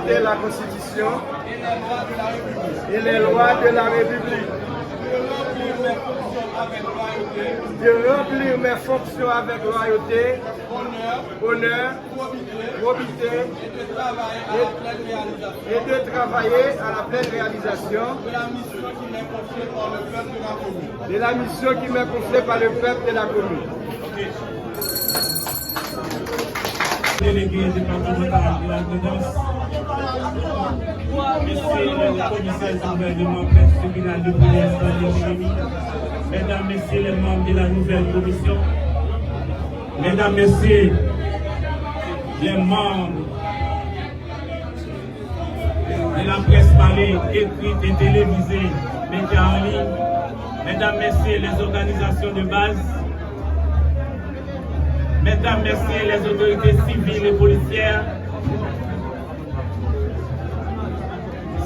respecter la Constitution et les lois de la République, de remplir mes fonctions avec loyauté, honneur, probité et de travailler à la pleine réalisation de la mission qui m'est confiée par le peuple de la commune. Délégué départemental de la Guidance, Monsieur le commissaire du gouvernement tribunal de police de l'économie, Mesdames, Messieurs les membres de la nouvelle commission, Mesdames, Messieurs les membres de la presse parlée, écrite et télévisée, médias en ligne, Mesdames, Messieurs les organisations de base, Mesdames, Messieurs les autorités civiles et policières,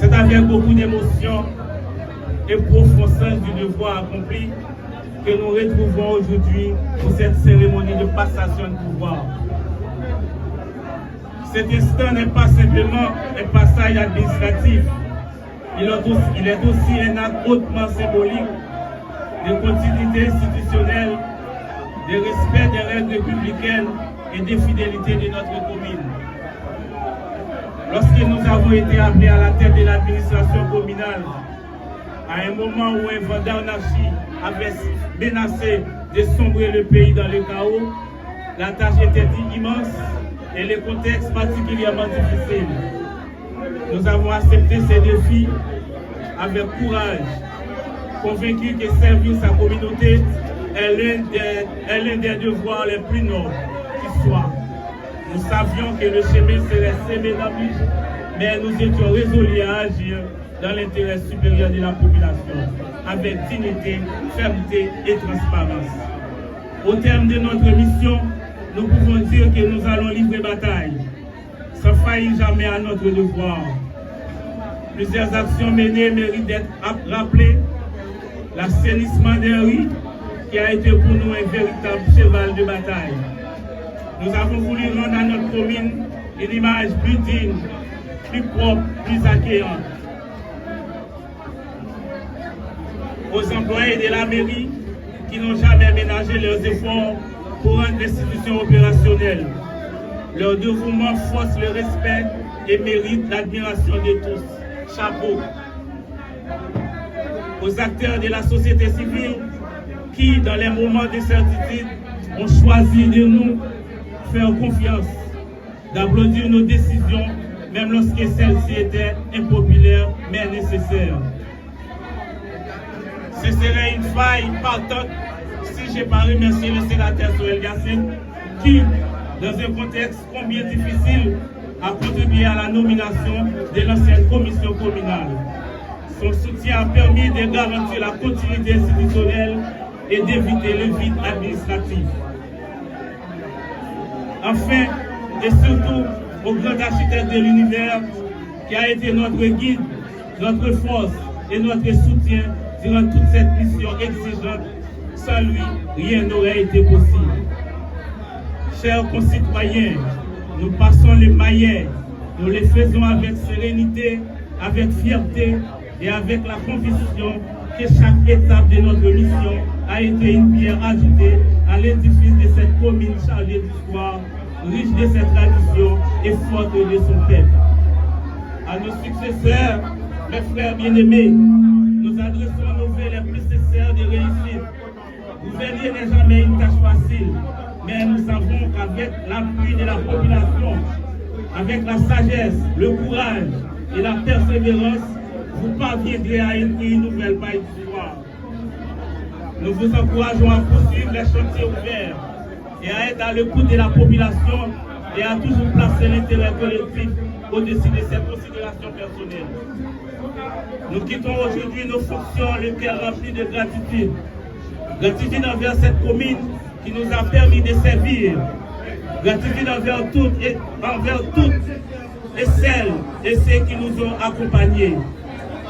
c'est avec beaucoup d'émotion et profond sens du devoir accompli que nous retrouvons aujourd'hui pour cette cérémonie de passation de pouvoir. Cet instant n'est pas simplement un passage administratif, il est aussi un acte hautement symbolique de continuité institutionnelle, de respect des règles républicaines et de fidélité de notre commune. Lorsque nous avons été appelés à la tête de l'administration communale, à un moment où un vent d'anarchie avait menacé de sombrer le pays dans le chaos, la tâche était immense et le contexte particulièrement difficile. Nous avons accepté ces défis avec courage, convaincus que servir sa communauté est l'un des devoirs les plus nobles qui soient. Nous savions que le chemin serait semé d'embûches, mais nous étions résolus à agir dans l'intérêt supérieur de la population, avec dignité, fermeté et transparence. Au terme de notre mission, nous pouvons dire que nous allons livrer bataille, sans faillir jamais à notre devoir. Plusieurs actions menées méritent d'être rappelées. L'assainissement des rues, qui a été pour nous un véritable cheval de bataille. Nous avons voulu rendre à notre commune une image plus digne, plus propre, plus accueillante. Aux employés de la mairie qui n'ont jamais ménagé leurs efforts pour rendre l'institution opérationnelle. Leur dévouement force le respect et mérite l'admiration de tous. Chapeau. Aux acteurs de la société civile qui, dans les moments d'incertitude, ont choisi de nous faire confiance, d'applaudir nos décisions, même lorsque celles-ci étaient impopulaires mais nécessaires. Ce serait une faille partante si je n'ai pas remercié le sénateur Soel Yassine, qui, dans un contexte combien difficile, a contribué à la nomination de l'ancienne commission communale. Son soutien a permis de garantir la continuité institutionnelle et d'éviter le vide administratif. Enfin, et surtout, au grand architecte de l'univers, qui a été notre guide, notre force et notre soutien durant toute cette mission exigeante. Sans lui, rien n'aurait été possible. Chers concitoyens, nous passons les maillets, nous les faisons avec sérénité, avec fierté et avec la conviction que chaque étape de notre mission a été une pierre ajoutée à l'édifice de cette commune chargée d'histoire, riche de ses traditions et forte de son peuple. À nos successeurs, mes frères bien-aimés, nous adressons nos vœux les plus sincères de réussite. Gouverner n'est jamais une tâche facile, mais nous savons qu'avec l'appui de la population, avec la sagesse, le courage et la persévérance, vous parviendrez à une nouvelle page d'histoire. Nous vous encourageons à poursuivre les chantiers ouverts et à être à l'écoute de la population et à toujours placer l'intérêt collectif au-dessus de ses considérations personnelles. Nous quittons aujourd'hui nos fonctions, le cœur rempli de gratitude. Gratitude envers cette commune qui nous a permis de servir. Gratitude envers toutes et celles et ceux qui nous ont accompagnés.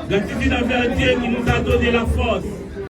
Gratitude envers Dieu qui nous a donné la force